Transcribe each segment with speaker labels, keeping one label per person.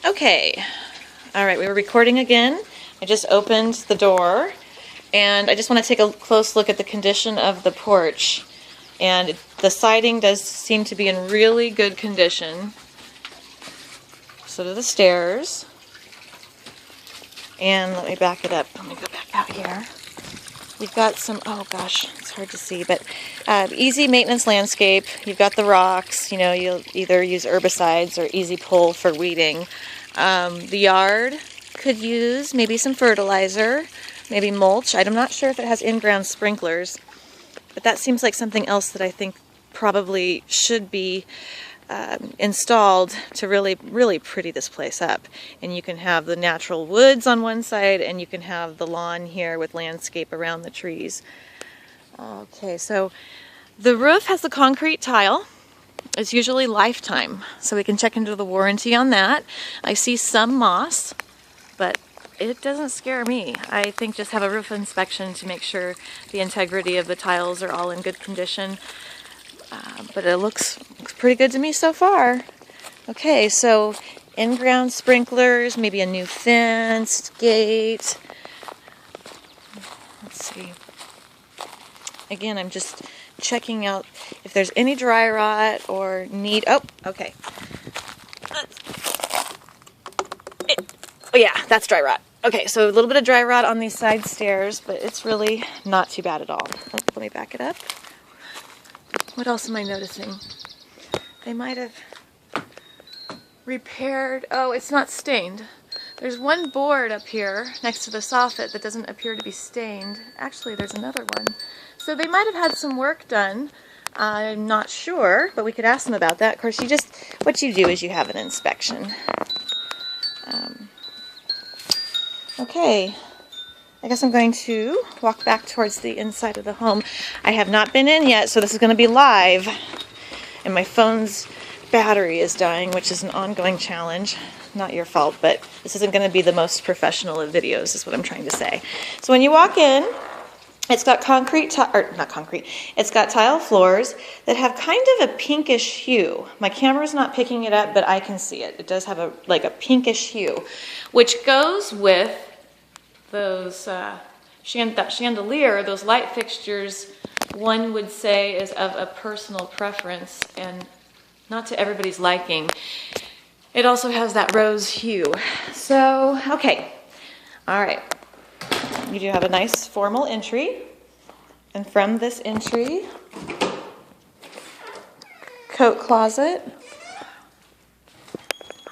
Speaker 1: Okay, all right, we were recording again. I just opened the door, and I just want to take a close look at the condition of the porch. And the siding does seem to be in really good condition. So do the stairs. And let me back it up. Let me go back out here. You've got some, oh gosh, it's hard to see, but easy maintenance landscape. You've got the rocks. You know, you'll either use herbicides or easy pull for weeding. The yard could use maybe some fertilizer, maybe mulch. I'm not sure if it has in-ground sprinklers, but that seems like something else that I think probably should be installed to really pretty this place up. And you can have the natural woods on one side, and you can have the lawn here with landscape around the trees. Okay, so the roof has the concrete tile. It's usually lifetime, so we can check into the warranty on that. I see some moss, but it doesn't scare me. I think just have a roof inspection to make sure the integrity of the tiles are all in good condition. But it looks pretty good to me so far. Okay, so in-ground sprinklers, maybe a new fenced gate. Let's see. Again, I'm just checking out if there's any dry rot or need. Oh, okay. Oh yeah, that's dry rot. Okay, so a little bit of dry rot on these side stairs, but it's really not too bad at all. Let me back it up. What else am I noticing? They might have repaired. Oh, it's not stained. There's one board up here next to the soffit that doesn't appear to be stained. Actually, there's another one. So they might have had some work done. I'm not sure, but we could ask them about that. Of course, what you do is you have an inspection. Okay. I guess I'm going to walk back towards the inside of the home. I have not been in yet, so this is going to be live. And my phone's battery is dying, which is an ongoing challenge. Not your fault, but this isn't going to be the most professional of videos, is what I'm trying to say. So when you walk in, it's got it's got tile floors that have kind of a pinkish hue. My camera's not picking it up, but I can see it. It does have a pinkish hue, which goes with those that chandelier, those light fixtures, one would say is of a personal preference and not to everybody's liking. It also has that rose hue. So, okay. All right. You do have a nice formal entry. And from this entry, coat closet,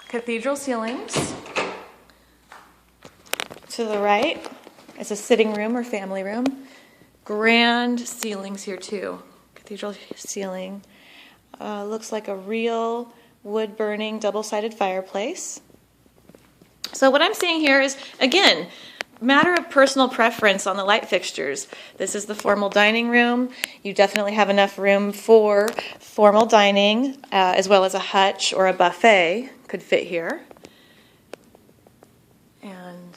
Speaker 1: cathedral ceilings. To the right is a sitting room or family room. Grand ceilings here too. Cathedral ceiling. Looks like a real wood-burning double-sided fireplace. So what I'm seeing here is, again, matter of personal preference on the light fixtures. This is the formal dining room. You definitely have enough room for formal dining, as well as a hutch or a buffet could fit here. And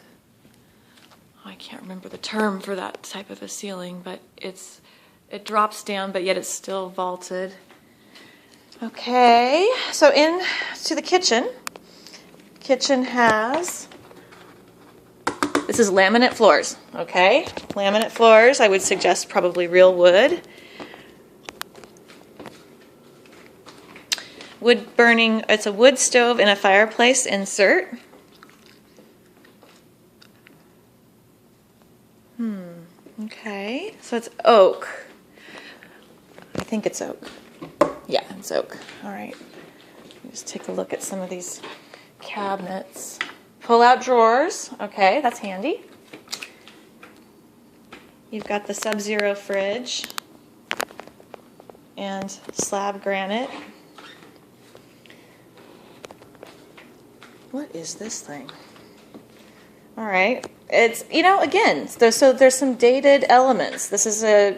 Speaker 1: I can't remember the term for that type of a ceiling, but it drops down, but yet it's still vaulted. Okay, so into the kitchen. Kitchen has, this is laminate floors, okay? Laminate floors, I would suggest probably real wood. Wood burning, it's a wood stove and a fireplace insert. Okay, so it's oak. I think it's oak. Yeah, it's oak. All right. Just take a look at some of these cabinets. Pull-out drawers. Okay, that's handy. You've got the Sub-Zero fridge and slab granite. What is this thing? All right. It's, again, there's some dated elements. This is a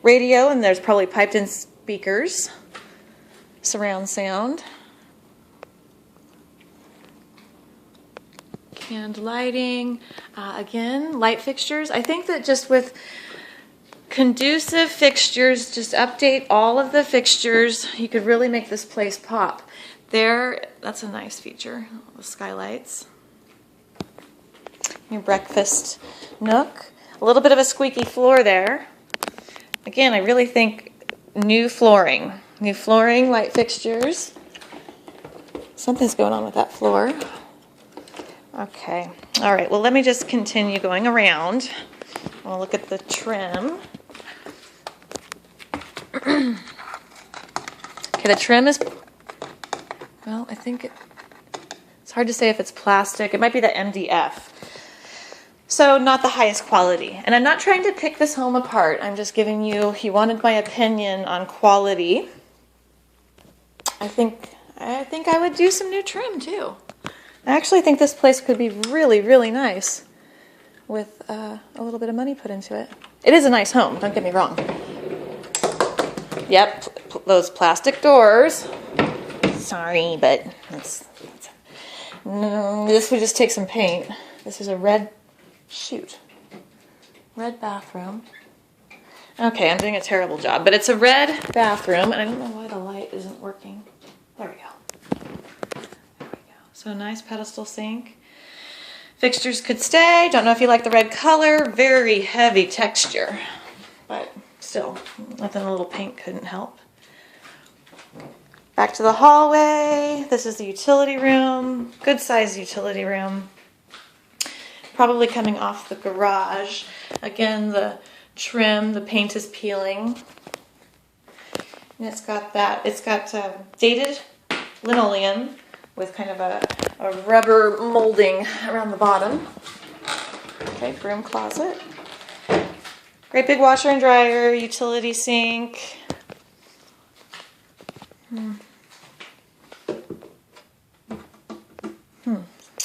Speaker 1: radio, and there's probably piped-in speakers, surround sound. Canned lighting. Again, light fixtures. I think that just with conducive fixtures, just update all of the fixtures, you could really make this place pop. There, that's a nice feature, the skylights. Your breakfast nook. A little bit of a squeaky floor there. Again, I really think new flooring, light fixtures. Something's going on with that floor. Okay, all right, well, let me just continue going around. I'll look at the trim. Okay, the trim is, well, I think it's hard to say if it's plastic. It might be the MDF. So not the highest quality. And I'm not trying to pick this home apart. I'm just giving you wanted my opinion on quality. I think I would do some new trim too. I actually think this place could be really, really nice with a little bit of money put into it. It is a nice home, don't get me wrong. Yep, those plastic doors. Sorry, but this would just take some paint. This is a red bathroom. Okay, I'm doing a terrible job, but it's a red bathroom, and I don't know why the light isn't working. There we go. So nice pedestal sink. Fixtures could stay. Don't know if you like the red color. Very heavy texture, but still, nothing a little paint couldn't help. Back to the hallway. This is the utility room. Good size utility room. Probably coming off the garage. Again, the trim, the paint is peeling. And it's got dated linoleum with kind of a rubber molding around the bottom. Okay, broom closet. Great big washer and dryer, utility sink.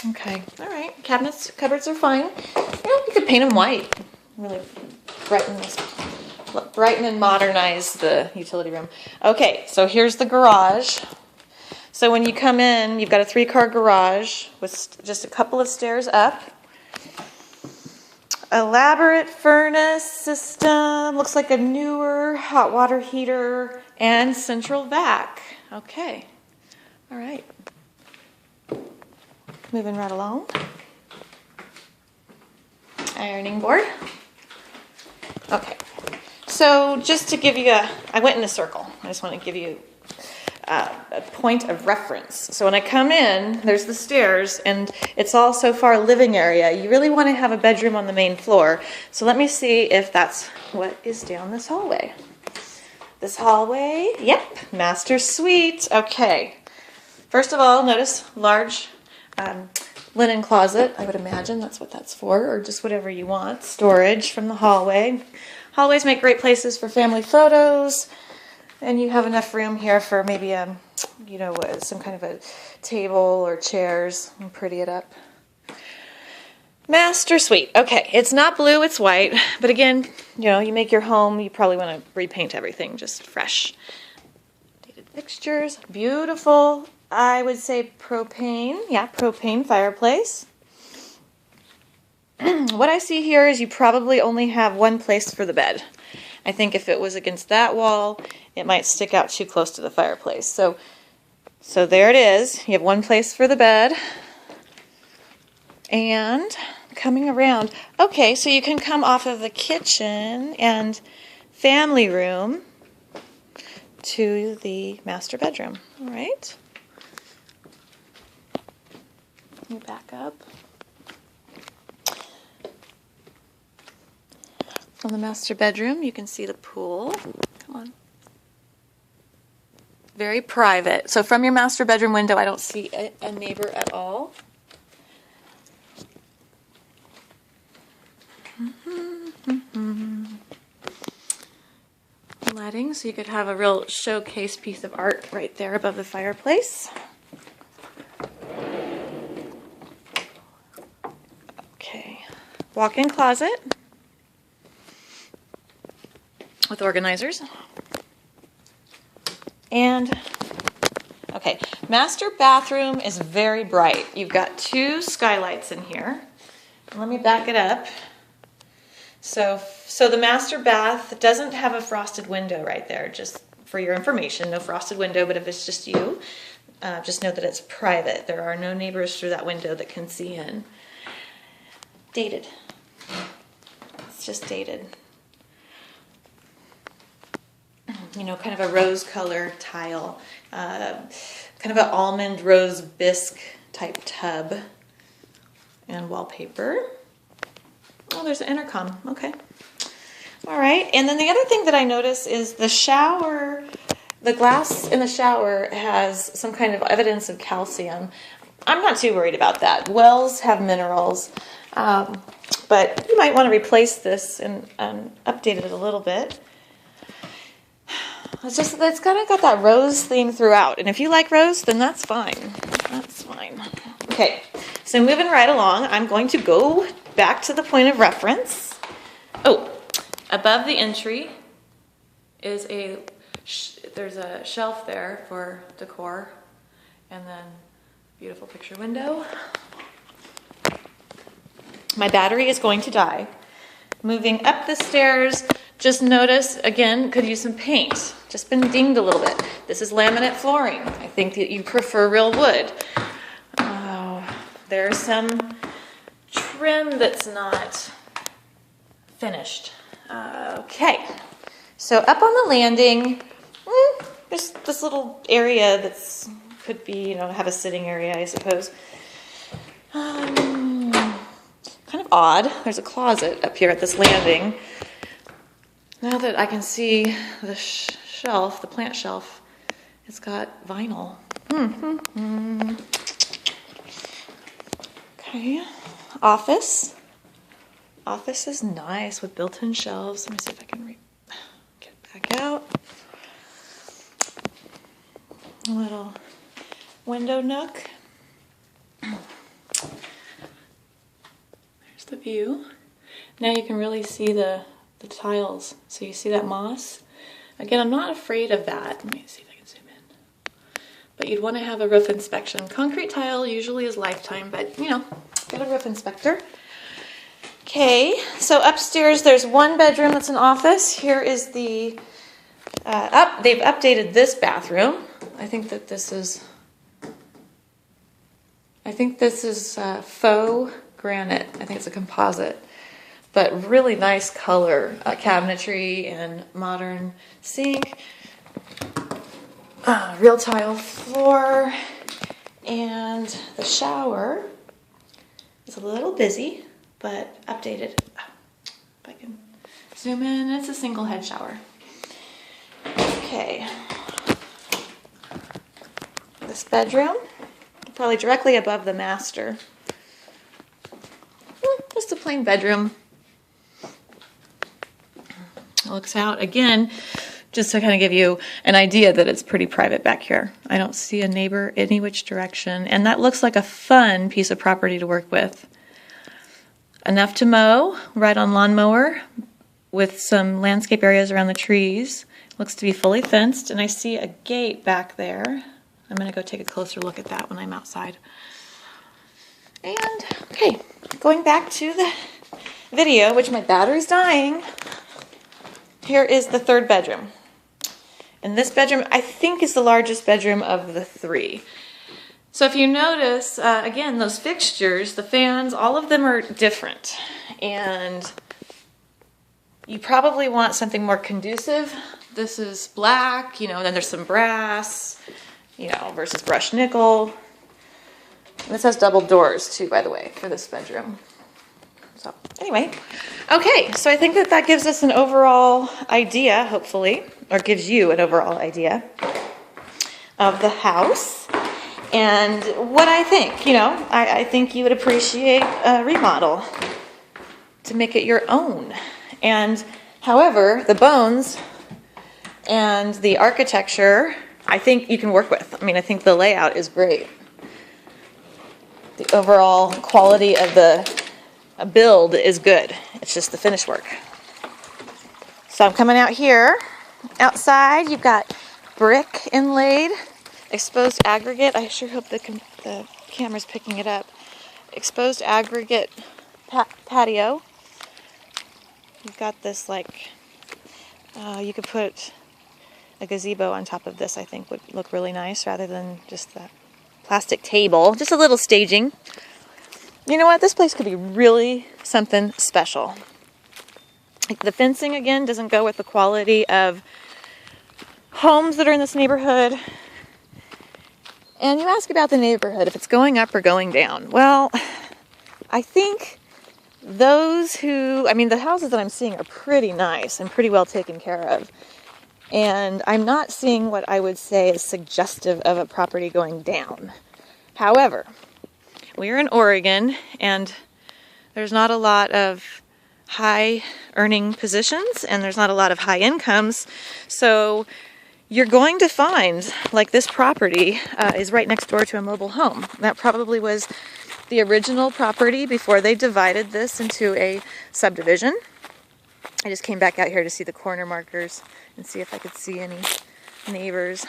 Speaker 1: Okay, all right. Cabinets, cupboards are fine. You could paint them white. Really brighten and modernize the utility room. Okay, so here's the garage. So when you come in, you've got a 3-car garage with just a couple of stairs up. Elaborate furnace system. Looks like a newer hot water heater and central vac. Okay, all right. Moving right along. Ironing board. Okay, so just to give you I went in a circle. I just want to give you a point of reference. So when I come in, there's the stairs, and it's all so far living area. You really want to have a bedroom on the main floor. So let me see if that's what is down this hallway. This hallway, yep, master suite. Okay. First of all, notice large linen closet. I would imagine that's what that's for, or just whatever you want. Storage from the hallway. Hallways make great places for family photos. And you have enough room here for maybe some kind of a table or chairs and pretty it up. Master suite. Okay, it's not blue, it's white. But again, you make your home, you probably want to repaint everything just fresh. Dated fixtures, beautiful. I would say propane. Yeah, propane fireplace. What I see here is you probably only have one place for the bed. I think if it was against that wall, it might stick out too close to the fireplace. So there it is. You have one place for the bed. And coming around, okay, so you can come off of the kitchen and family room to the master bedroom. All right. You back up. From the master bedroom, you can see the pool. Come on. Very private. So from your master bedroom window, I don't see a neighbor at all. Lighting, so you could have a real showcase piece of art right there above the fireplace. Okay. Walk-in closet with organizers. And, okay, master bathroom is very bright. You've got 2 skylights in here. Let me back it up. So the master bath doesn't have a frosted window right there, just for your information. No frosted window, but if it's just you, just note that it's private. There are no neighbors through that window that can see in. Dated. It's just dated. You know, kind of a rose color tile. Kind of an almond rose bisque type tub. And wallpaper. Oh, there's an intercom. Okay. All right. And then the other thing that I notice is the shower. The glass in the shower has some kind of evidence of calcium. I'm not too worried about that. Wells have minerals, but you might want to replace this and update it a little bit. It's kind of got that rose theme throughout, and if you like rose, then that's fine. That's fine. Okay, so moving right along, I'm going to go back to the point of reference. Oh, above the entry is there's a shelf there for decor, and then beautiful picture window. My battery is going to die. Moving up the stairs, just notice, again, could use some paint. Just been dinged a little bit. This is laminate flooring. I think that you prefer real wood. There's some trim that's not finished. Okay, so up on the landing, there's this little area that's could be, have a sitting area, I suppose. Kind of odd. There's a closet up here at this landing. Now that I can see the shelf, the plant shelf, it's got vinyl. Okay. Office. Office is nice with built-in shelves. Let me see if I can get back out. A little window nook. There's the view. Now you can really see the tiles. So you see that moss? Again, I'm not afraid of that. Let me see if I can zoom in. But you'd want to have a roof inspection. Concrete tile usually is lifetime, but get a roof inspector. Okay, so upstairs there's one bedroom that's an office. Here is the they've updated this bathroom. I think this is faux granite. I think it's a composite, but really nice color, cabinetry and modern sink, real tile floor, and the shower is a little busy, but updated. If I can zoom in, it's a single head shower. Okay. This bedroom, probably directly above the master. Just a plain bedroom. It looks out again, just to kind of give you an idea that it's pretty private back here. I don't see a neighbor any which direction, and that looks like a fun piece of property to work with. Enough to mow, right on lawnmower, with some landscape areas around the trees. Looks to be fully fenced, and I see a gate back there. I'm going to go take a closer look at that when I'm outside. And, okay, going back to the video, which my battery's dying. Here is the third bedroom. And this bedroom, I think, is the largest bedroom of the three. So if you notice, again, those fixtures, the fans, all of them are different. And you probably want something more conducive. This is black, and then there's some brass, versus brushed nickel. And this has double doors too, by the way, for this bedroom. So anyway, okay, so I think that gives us an overall idea, hopefully, or gives you an overall idea of the house and what I think. I think you would appreciate a remodel to make it your own. And however, the bones and the architecture, I think you can work with. I think the layout is great. The overall quality of the build is good. It's just the finish work. So I'm coming out here. Outside, you've got brick inlaid, exposed aggregate. I sure hope the camera's picking it up. Exposed aggregate patio. You've got this you could put a gazebo on top of this, I think, would look really nice rather than just that plastic table. Just a little staging. You know what? This place could be really something special. Like the fencing, again, doesn't go with the quality of homes that are in this neighborhood. And you ask about the neighborhood, if it's going up or going down. Well, I think the houses that I'm seeing are pretty nice and pretty well taken care of. And I'm not seeing what I would say is suggestive of a property going down. However, we're in Oregon, and there's not a lot of high earning positions, and there's not a lot of high incomes. So you're going to find, like this property is right next door to a mobile home. That probably was the original property before they divided this into a subdivision. I just came back out here to see the corner markers and see if I could see any neighbors.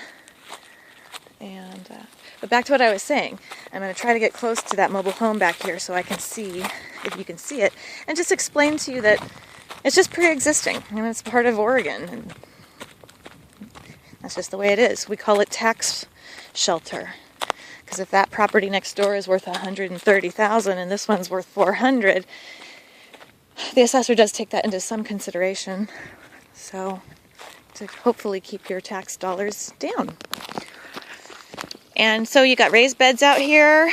Speaker 1: But back to what I was saying, I'm going to try to get close to that mobile home back here so I can see, if you can see it, and just explain to you that it's just pre-existing. I mean, it's part of Oregon, and that's just the way it is. We call it tax shelter, because if that property next door is worth $130,000 and this one's worth $400,000, the assessor does take that into some consideration. So, to hopefully keep your tax dollars down. And so you got raised beds out here.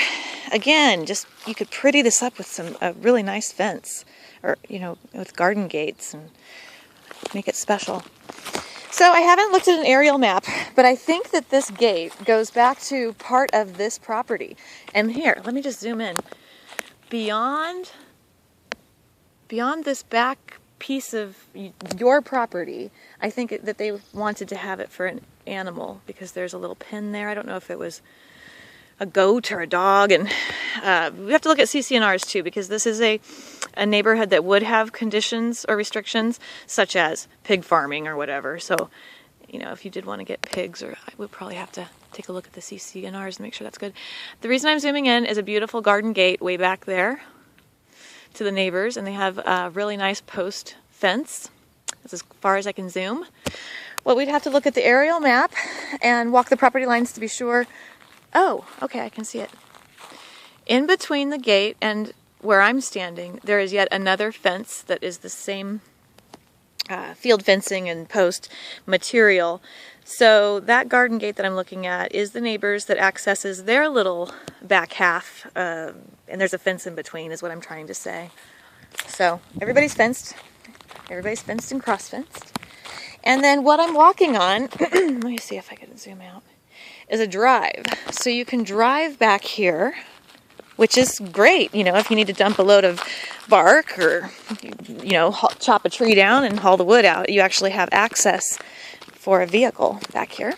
Speaker 1: Again, just you could pretty this up with a really nice fence, or with garden gates, and make it special. So I haven't looked at an aerial map, but I think that this gate goes back to part of this property. And here, let me just zoom in. Beyond this back piece of your property, I think that they wanted to have it for an animal, because there's a little pen there. I don't know if it was a goat or a dog, and we have to look at CC&Rs too, because this is a neighborhood that would have conditions or restrictions such as pig farming or whatever. So, if you did want to get pigs, I would probably have to take a look at the CC&Rs and make sure that's good. The reason I'm zooming in is a beautiful garden gate way back there to the neighbors, and they have a really nice post fence. That's as far as I can zoom. Well, we'd have to look at the aerial map and walk the property lines to be sure. Oh, okay, I can see it. In between the gate and where I'm standing, there is yet another fence that is the same field fencing and post material. So that garden gate that I'm looking at is the neighbors that accesses their little back half, and there's a fence in between is what I'm trying to say. So everybody's fenced. Everybody's fenced and cross-fenced. And then what I'm walking on, let me see if I can zoom out, is a drive. So you can drive back here, which is great, if you need to dump a load of bark or, chop a tree down and haul the wood out. You actually have access for a vehicle back here.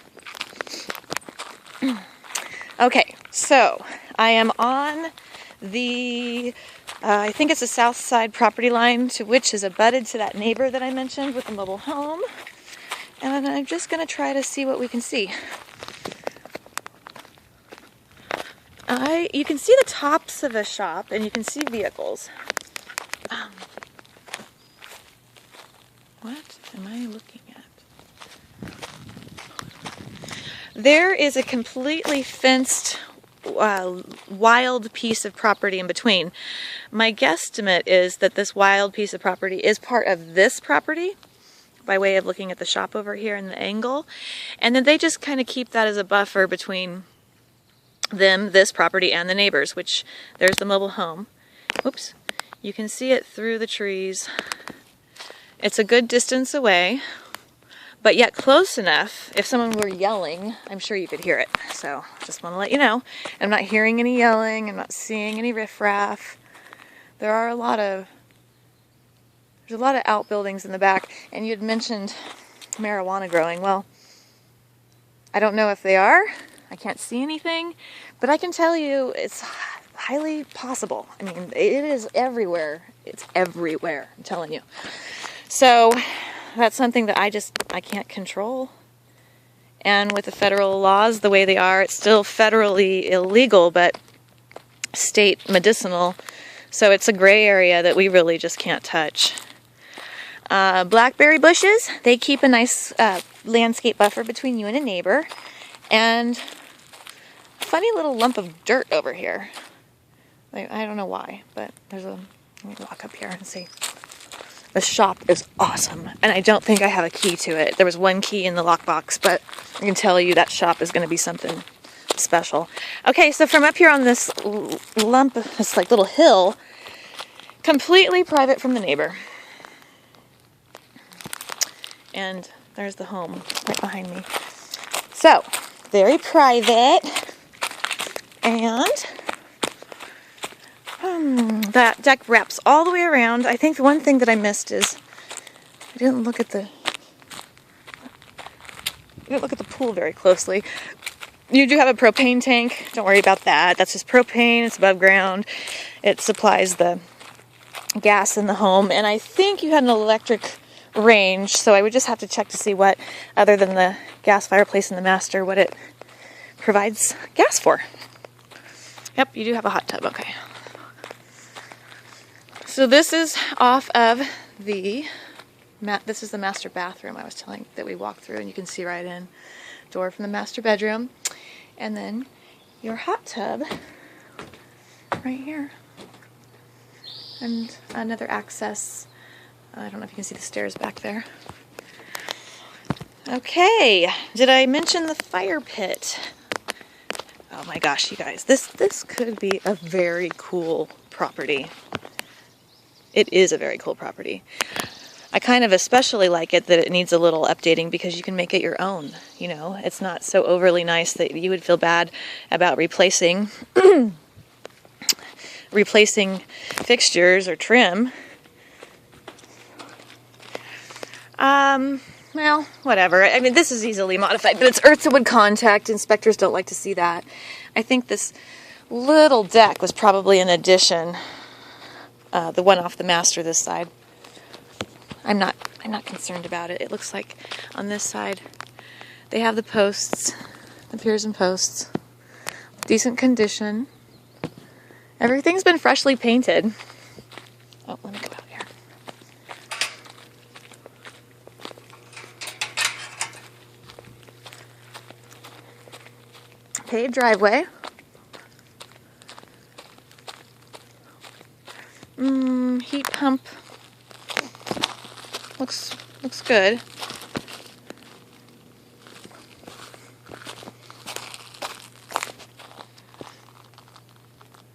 Speaker 1: Okay, so I am on the, I think it's a south side property line, to which is abutted to that neighbor that I mentioned with the mobile home. And I'm just going to try to see what we can see. You can see the tops of a shop, and you can see vehicles. What am I looking at? There is a completely fenced, wild piece of property in between. My guesstimate is that this wild piece of property is part of this property, by way of looking at the shop over here in the angle. And then they just kind of keep that as a buffer between this property, and the neighbors, which there's the mobile home. Oops. You can see it through the trees. It's a good distance away, but yet close enough. If someone were yelling, I'm sure you could hear it. So just want to let you know. I'm not hearing any yelling. I'm not seeing any riffraff. There's a lot of outbuildings in the back, and you'd mentioned marijuana growing. Well, I don't know if they are. I can't see anything, but I can tell you it's highly possible. I mean, it is everywhere. It's everywhere, I'm telling you. So that's something that I can't control. And with the federal laws the way they are, it's still federally illegal, but state medicinal. So it's a gray area that we really just can't touch. Blackberry bushes, they keep a nice landscape buffer between you and a neighbor. And a funny little lump of dirt over here. I don't know why, but there's a... Let me walk up here and see. The shop is awesome, and I don't think I have a key to it. There was one key in the lockbox, but I can tell you that shop is going to be something special. Okay, so from up here on this lump, this like little hill, completely private from the neighbor. And there's the home right behind me. So, very private. And that deck wraps all the way around. I think the one thing that I missed is I didn't look at the pool very closely. You do have a propane tank. Don't worry about that. That's just propane. It's above ground. It supplies the gas in the home. And I think you had an electric range, so I would just have to check to see what, other than the gas fireplace in the master, what it provides gas for. Yep, you do have a hot tub. Okay. So this is off of this is the master bathroom I was telling that we walked through, and you can see right in. Door from the master bedroom. And then your hot tub right here. And another access. I don't know if you can see the stairs back there. Okay, did I mention the fire pit? Oh my gosh, you guys, this could be a very cool property. It is a very cool property. I kind of especially like it that it needs a little updating because you can make it your own, you know. It's not so overly nice that you would feel bad about replacing fixtures or trim. Well, whatever. I mean, this is easily modified, but it's earth and wood contact. Inspectors don't like to see that. I think this little deck was probably an addition. The one off the master this side. I'm not concerned about it. It looks like on this side they have the posts, the piers and posts. Decent condition. Everything's been freshly painted. Oh, let me go out here. Paved driveway. Heat pump looks good.